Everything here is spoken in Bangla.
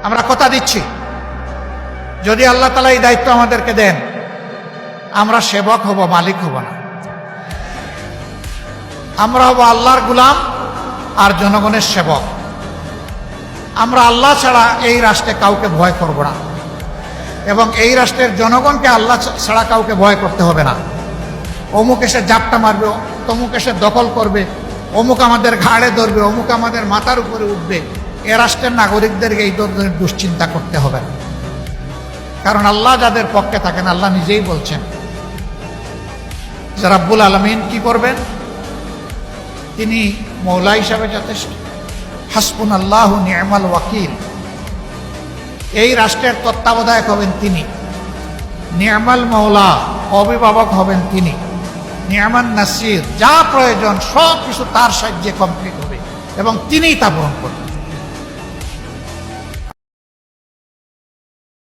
আমরা কথা দিচ্ছি, যদি আল্লাহ তাআলা এই দায়িত্ব আমাদেরকে দেন, আমরা সেবক হব, মালিক হব না। আমরা হব আল্লাহর গোলাম আর জনগণের সেবক। আমরা আল্লাহ ছাড়া এই রাষ্ট্রে কাউকে ভয় করব না, এবং এই রাষ্ট্রের জনগণকে আল্লাহ ছাড়া কাউকে ভয় করতে হবে না। অমুক এসে জাপটা মারবে, তমুক এসে দখল করবে, অমুক আমাদের ঘাড়ে ধরবে, অমুক আমাদের মাথার উপরে উঠবে, এ রাষ্ট্রের নাগরিকদেরকে এই ধরনের দুশ্চিন্তা করতে হবে না। কারণ আল্লাহ যাদের পক্ষে থাকেন, আল্লাহ নিজেই বলছেন যে রাব্বুল আলামিন কি করবেন, তিনি মৌলা হিসাবে যথেষ্ট। হাসবুনাল্লাহু নি'মাল ওয়াকিল। এই রাষ্ট্রের তত্ত্বাবধায়ক হবেন তিনি। নি'মাল মৌলা, অভিভাবক হবেন তিনি। নি'মান নাসির, যা প্রয়োজন সব কিছু তার সাহায্যে কমপ্লিট হবে এবং তিনিই তা পূরণ করবেন।